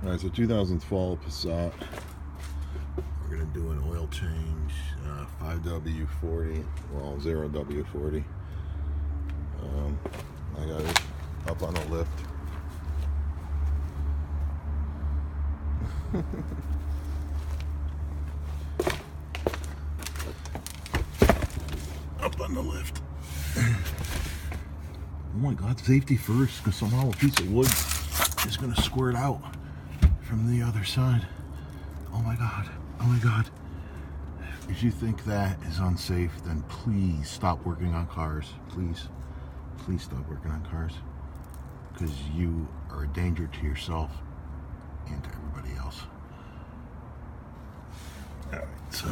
Alright, so 2012 Passat. We're going to do an oil change, 5W40, well, 0W40. I got it up on the lift. Up on the lift. Oh my God, safety first, because somehow a piece of wood is going to squirt out from the other side. Oh my God, oh my God. If you think that is unsafe, then please stop working on cars. Please, please stop working on cars, because you are a danger to yourself and to everybody else. All right, so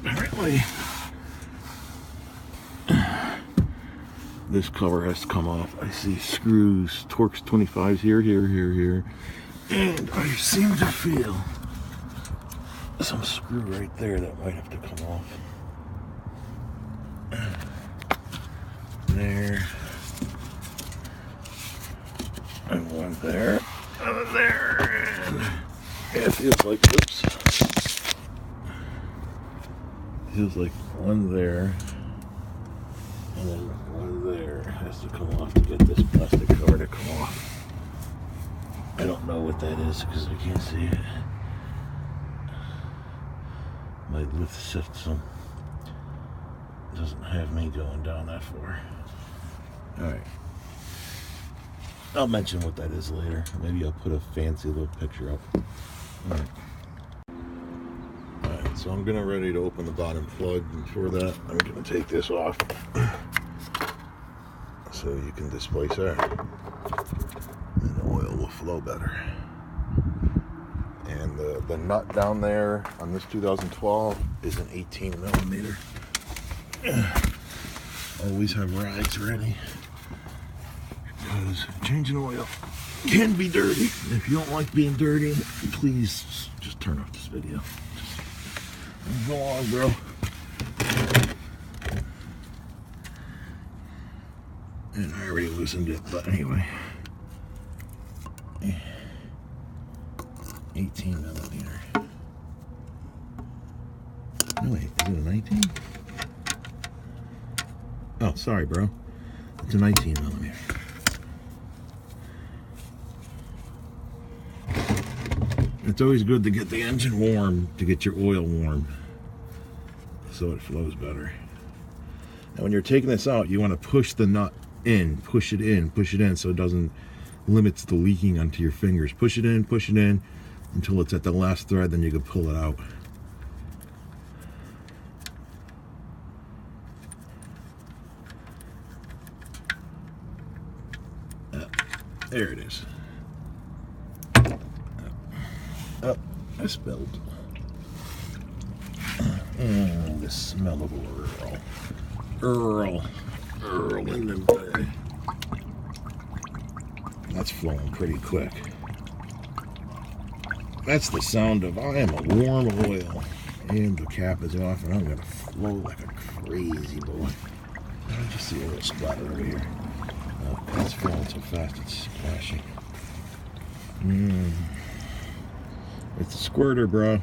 apparently this cover has to come off. I see screws, Torx 25s here, and I seem to feel some screw right there that might have to come off. There. And one there. And there. And it feels like, oops. Feels like one there. And then one there has to come off to get this plastic cover to come off. I don't know what that is because I can't see it. My lift system doesn't have me going down that far. Alright. I'll mention what that is later. Maybe I'll put a fancy little picture up. Alright. Alright, so I'm gonna ready to open the bottom plug, and for that I'm gonna take this off so you can displace air and the oil will flow better. And the nut down there on this 2012 is an 18 millimeter. Always have rags ready, because changing oil can be dirty. If you don't like being dirty, please just turn off this video. Just go on, bro. And I already loosened it, but anyway. 18 millimeter. No, wait, is it a 19? Oh, sorry, bro. It's a 19 millimeter. It's always good to get the engine warm, to get your oil warm, so it flows better. And when you're taking this out, you want to push the nut in, push it in, so it doesn't limits the leaking onto your fingers. Push it in until it's at the last thread, then you can pull it out. There it is. Oh, I spilled. The smell of Earl in the bag. That's flowing pretty quick. That's the sound of I am a warm oil. And the cap is off, and I'm gonna flow like a crazy boy. I just see a little splatter over here. Oh, it's flowing so fast it's splashing. It's a squirter, bro.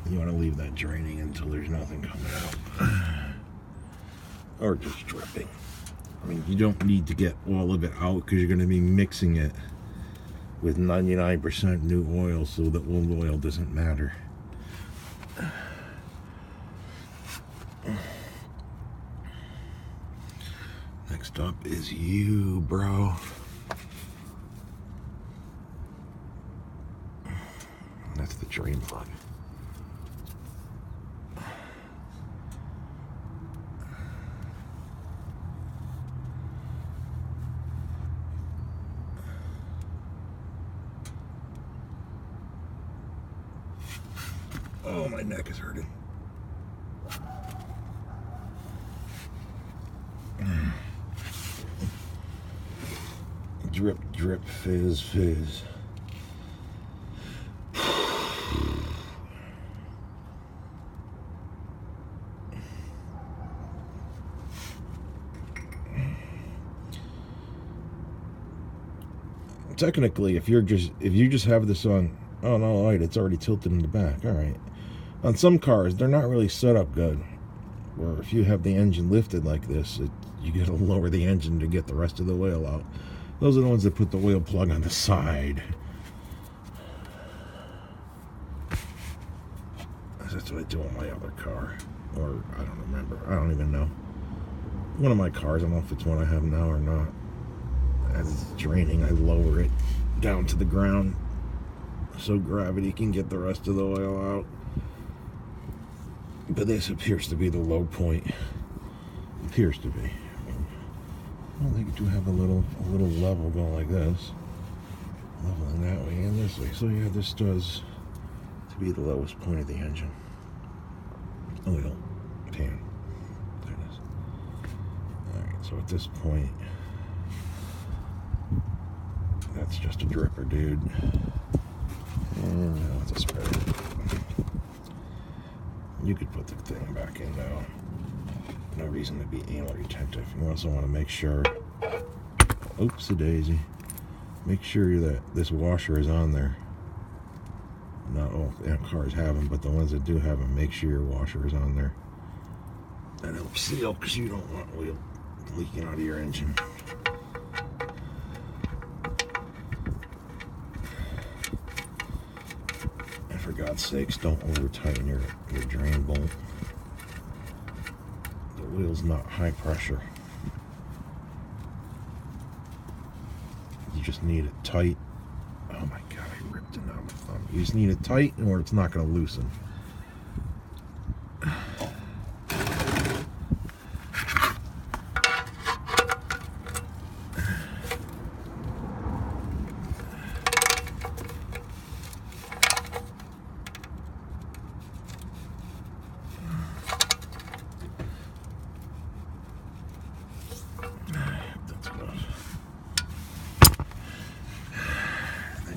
You want to leave that draining until there's nothing coming out. Or just dripping. I mean, you don't need to get all of it out, because you're going to be mixing it with 99% new oil, so the old oil doesn't matter. Next up is you, bro. That's the drain plug. Oh, my neck is hurting. Drip, drip, fizz, fizz. technically, if you just have this on, oh no, right, it's already tilted in the back. All right. On some cars, they're not really set up good. Where if you have the engine lifted like this, you got to lower the engine to get the rest of the oil out. Those are the ones that put the oil plug on the side. That's what I do on my other car. Or, I don't remember. I don't even know. One of my cars, I don't know if it's one I have now or not. As it's draining, I lower it down to the ground so gravity can get the rest of the oil out. But this appears to be the low point. Appears to be. I don't think you do have a little level going like this. Leveling that way and this way. So yeah, this does to be the lowest point of the engine. Oil pan. There it is. Alright, so at this point, that's just a dripper, dude. And now it's a spare. You could put the thing back in now. No reason to be anal retentive. You also want to make sure, oopsie-daisy, make sure that this washer is on there. Not all cars have them, but the ones that do have them, make sure your washer is on there. That helps seal, because you don't want oil leaking out of your engine. And for God's sakes, don't over-tighten your drain bolt. The oil's not high pressure. You just need it tight. Oh my God, I ripped it out of my thumb. You just need it tight or it's not going to loosen.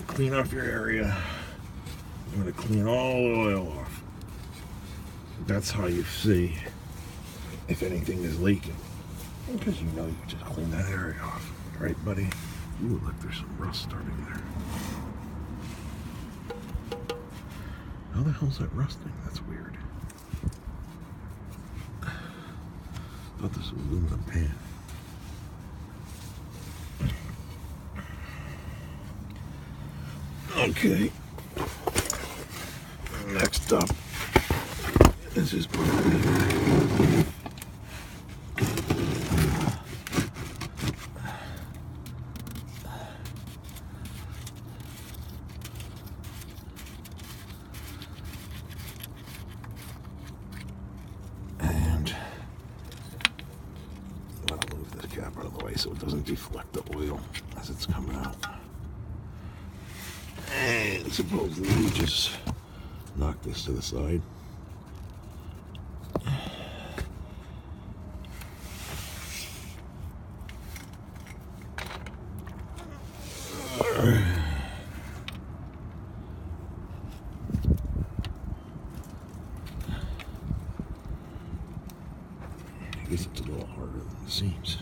Clean off your area. I'm going to clean all the oil off. That's how you see if anything is leaking. Because you know you just clean that area off. Right, buddy? Ooh, look, there's some rust starting there. How the hell's that rusting? That's weird. Thought this was aluminum pan. Okay. Next up, this is and I'll move this cap out of the way so it doesn't deflect the oil as it's coming out. And supposedly we just knock this to the side. I guess it's a little harder than it seems.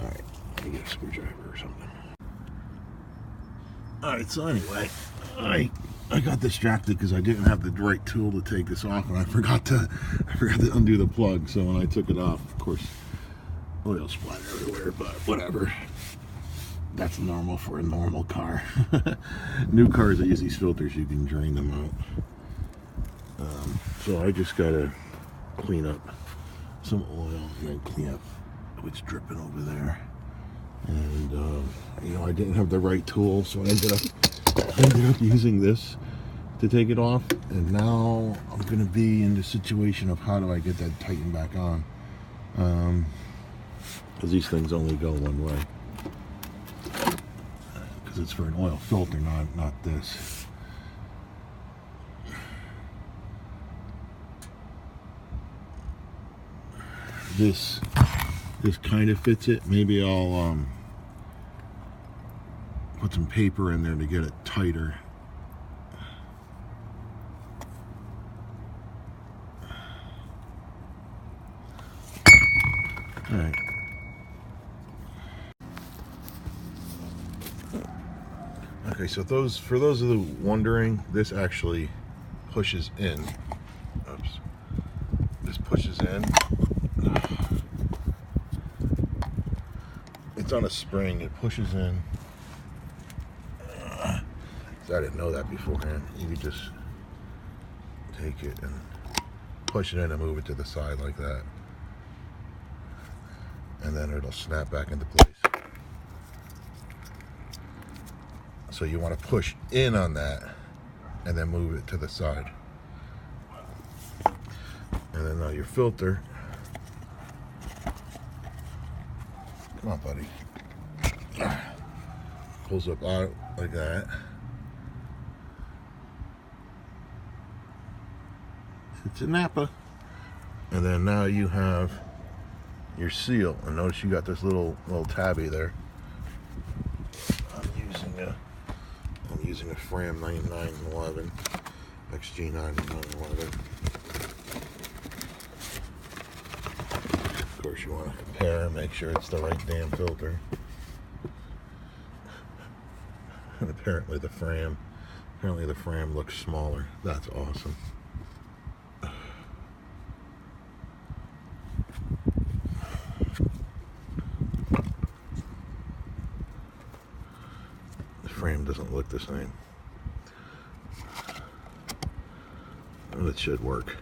Alright, let me get a screwdriver or something. Alright, so anyway, I got distracted because I didn't have the right tool to take this off, and I forgot to undo the plug. So when I took it off, of course, oil splattered everywhere, but whatever. That's normal for a normal car. New cars that use these filters, you can drain them out. So I just gotta clean up some oil and then clean up what's dripping over there. And you know, I didn't have the right tool, so I ended up using this to take it off. And now I'm gonna be in the situation of how do I get that tightened back on? Because these things only go one way. Because it's for an oil filter, not this. This kind of fits it. Maybe I'll put some paper in there to get it tighter. All right. Okay, so for those of you wondering, this actually pushes in. Oops. This pushes in. It's on a spring. It pushes in. So I didn't know that beforehand. You could just take it and push it in and move it to the side like that. And then it'll snap back into place. So you want to push in on that and then move it to the side. And then now your filter. Come on, buddy. Pulls up out like that. It's a Napa. And then now you have your seal. And notice you got this little tabby there. I'm using a Fram 9911 XG 9911. Of course, you want to compare and make sure it's the right damn filter. And apparently the Fram looks smaller. That's awesome. Frame doesn't look the same, but it should work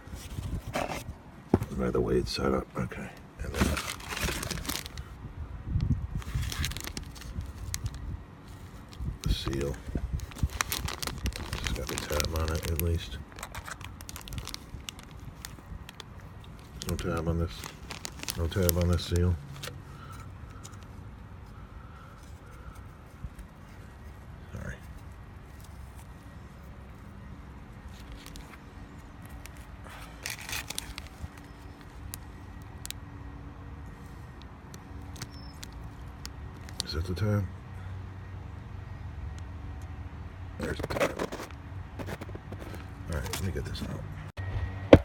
by the way it's set up. Okay, and then the seal. It's got the tab on it at least. There's no tab on this. No tab on this seal. Is that the tab? There's the tab. Alright, let me get this out.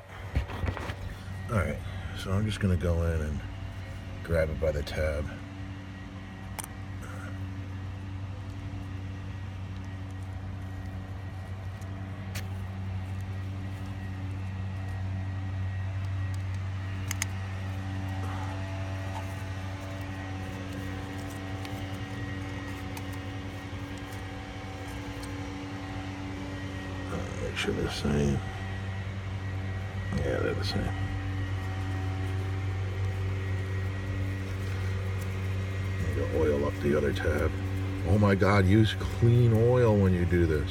Alright, so I'm just going to go in and grab it by the tab. Make sure they're the same. Yeah, they're the same. You go oil up the other tab. Oh my God, use clean oil when you do this.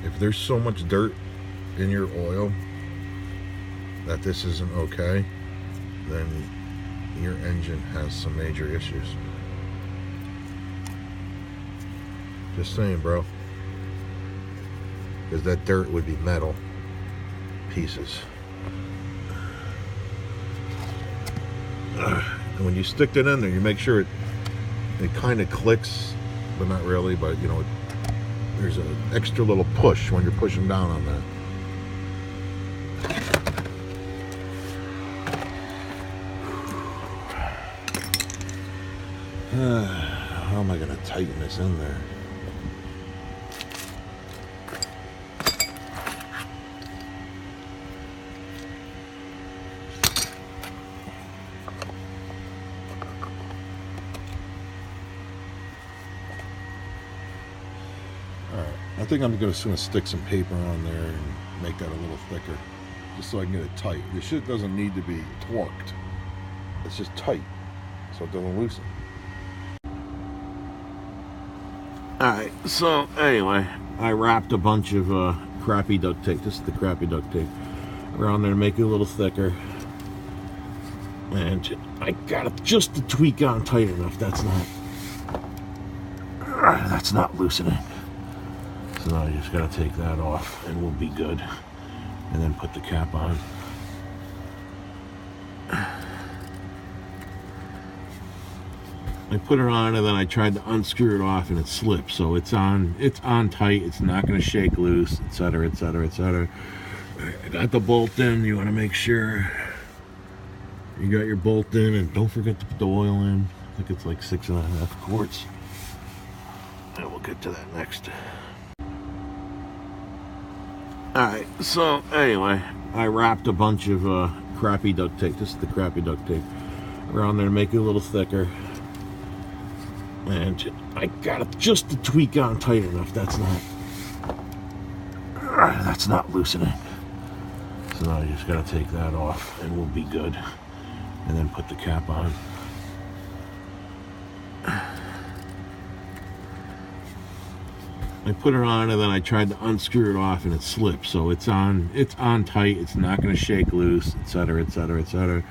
If there's so much dirt in your oil that this isn't okay, then your engine has some major issues. Just saying, bro. Because that dirt would be metal pieces. And when you stick it in there, you make sure it kind of clicks, but not really. But you know, there's an extra little push when you're pushing down on that. How am I going to tighten this in there? I think I'm just going to stick some paper on there and make that a little thicker, just so I can get it tight. This shit doesn't need to be torqued. It's just tight, so it doesn't loosen. Alright, so anyway, I wrapped a bunch of crappy duct tape. This is the crappy duct tape around there to make it a little thicker. And I got it just to tweak on tight enough. That's not loosening. So now you just gotta take that off and we'll be good. And then put the cap on. I put it on and then I tried to unscrew it off and it slipped. So it's on tight, it's not gonna shake loose, etc., etc., etc. I got the bolt in. You want to make sure you got your bolt in, and don't forget to put the oil in. I think it's like 6.5 quarts. And we'll get to that next. Alright, so anyway, I wrapped a bunch of crappy duct tape. This is the crappy duct tape around there to make it a little thicker. And I got it just to tweak on tight enough. That's not loosening. So now I just gotta take that off and we'll be good. And then put the cap on. I put it on and then I tried to unscrew it off and it slipped. So it's on tight. It's not going to shake loose, etc., etc., etc.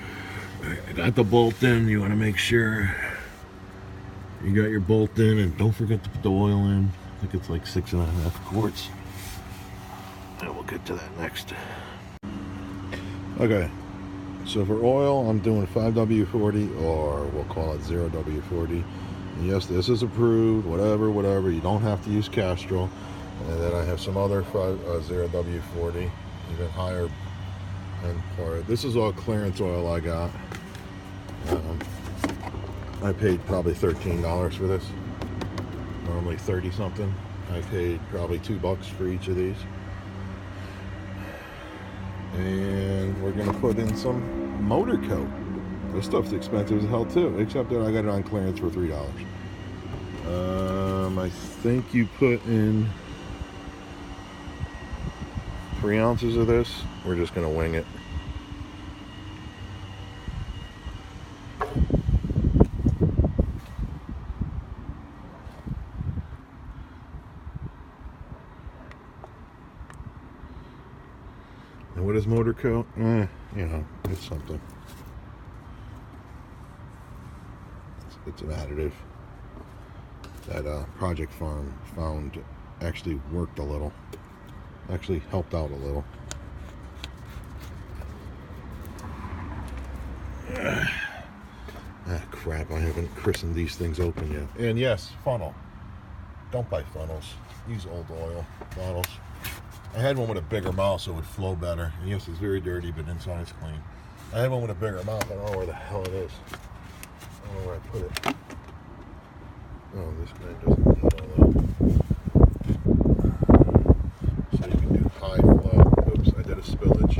I got the bolt in. You want to make sure you got your bolt in, and don't forget to put the oil in. I think it's like 6.5 quarts. And we'll get to that next. Okay, so for oil, I'm doing 5W40, or we'll call it 0W40. And yes, this is approved, whatever. You don't have to use Castrol. And then I have some other 0W40, even higher end part. This is all clearance oil I got. I paid probably $13 for this. Normally 30 something. I paid probably $2 for each of these. And we're gonna put in some motor coat. This stuff's expensive as hell too, except that I got it on clearance for $3. I think you put in 3 ounces of this. We're just gonna wing it. And what is motor coat? You know, it's something. It's an additive that Project Farm found actually worked a little, actually helped out a little. Crap, I haven't christened these things open yet. And yes, funnel. Don't buy funnels. Use old oil bottles. I had one with a bigger mouth so it would flow better. And yes, it's very dirty, but inside it's clean. I had one with a bigger mouth. I don't know where the hell it is. I don't know where I put it. Oh, this guy doesn't need all that. So you can do high flow. Oops, I did a spillage.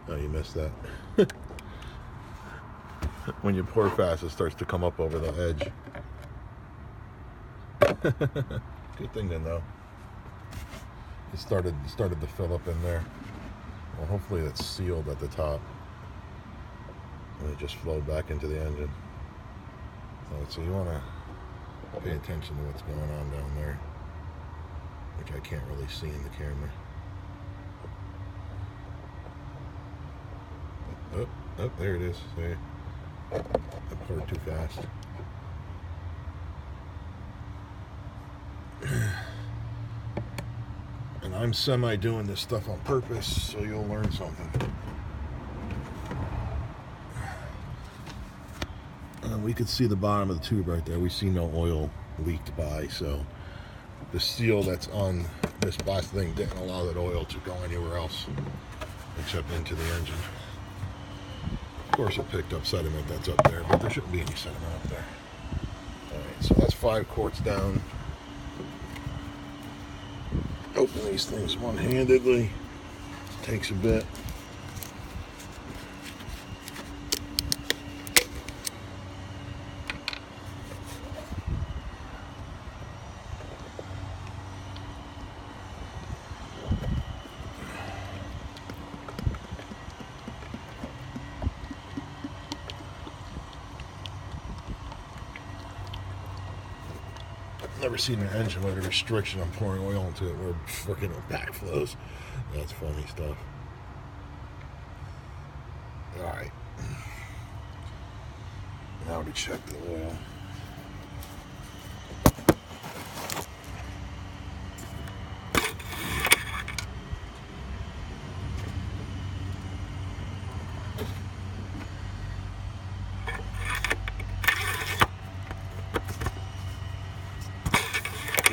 Oh, you missed that. When you pour fast, it starts to come up over the edge. Good thing to know. It started to fill up in there. Well, hopefully it's sealed at the top. And it just flowed back into the engine. So you want to pay attention to what's going on down there, which I can't really see in the camera. Oh, there it is. See? I poured too fast. And I'm semi-doing this stuff on purpose, so you'll learn something. We could see the bottom of the tube right there. We see no oil leaked by, so the seal that's on this plastic thing didn't allow that oil to go anywhere else except into the engine. Of course it picked up sediment that's up there, but there shouldn't be any sediment up there. Alright, so that's 5 quarts down. Open these things one-handedly. Takes a bit. Never seen an engine with a restriction on pouring oil into it where freaking backflows. That's funny stuff. Alright. Now to check the oil.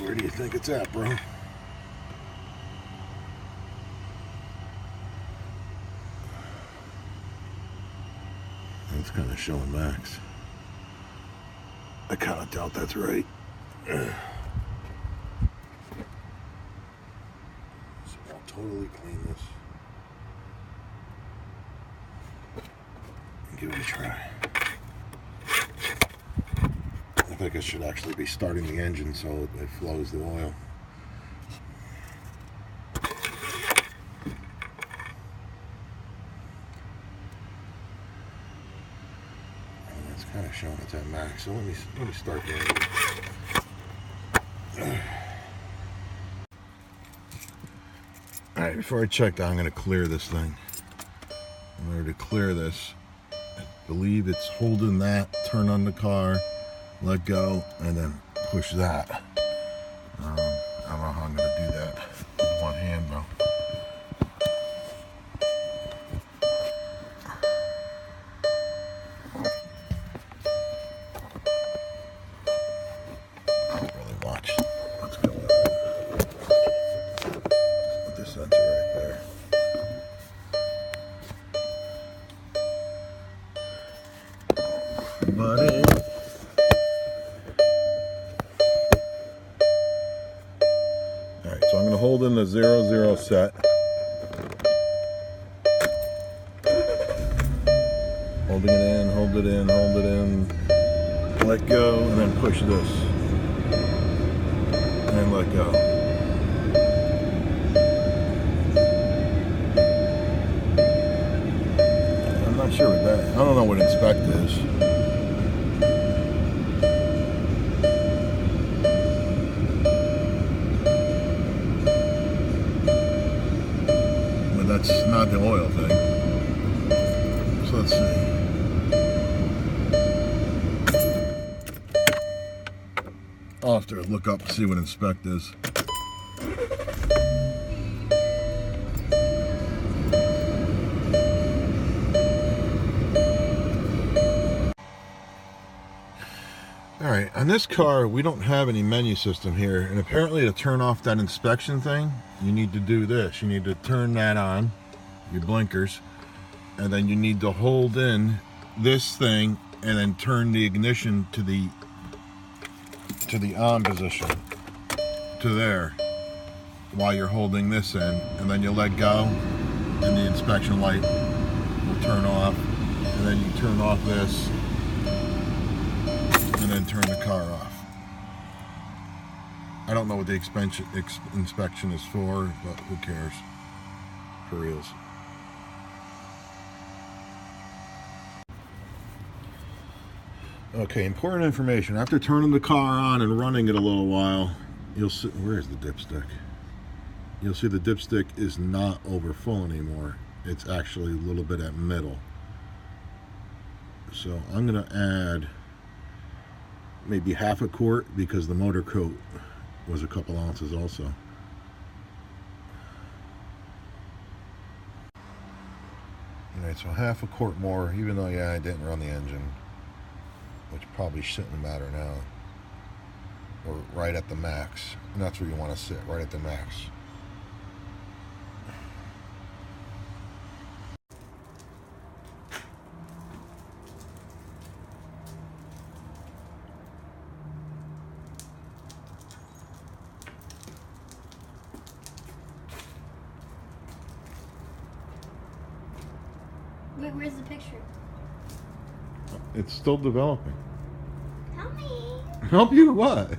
Where do you think it's at, bro? It's kind of showing max. I kind of doubt that's right. So I'll totally clean this and give it a try. I think I should actually be starting the engine so it flows the oil. Kind of showing it's at max, so let me start the engine. All right, before I check that, I'm going to clear this thing. In order to clear this, I believe it's holding that, turn on the car, let go, and then push that. I don't know how I'm going to do that with one hand though. Alright, so I'm going to hold in the 0-0 set. Holding it in, hold it in, hold it in. Let go, and then push this. And let go. I'm not sure what that, I don't know what Inspec is. That's not the oil thing. So let's see. I'll have to look up and see what Inspec is. Alright, on this car we don't have any menu system here, and apparently to turn off that inspection thing you need to do this. You need to turn that on, your blinkers, and then you need to hold in this thing and then turn the ignition to the on position, to there, while you're holding this in, and then you let go and the inspection light will turn off, and then you turn off this and then turn the car off. I don't know what the inspection is for, but who cares? For reals. Okay, important information. After turning the car on and running it a little while, you'll see, where's the dipstick? You'll see the dipstick is not over full anymore. It's actually a little bit at middle. So I'm gonna add maybe half a quart because the motor coat was a couple ounces also. Alright, so half a quart more, even though, yeah, I didn't run the engine, which probably shouldn't matter now. Or right at the max. And that's where you want to sit, right at the max. Wait, where's the picture? It's still developing. Help me. Help you what?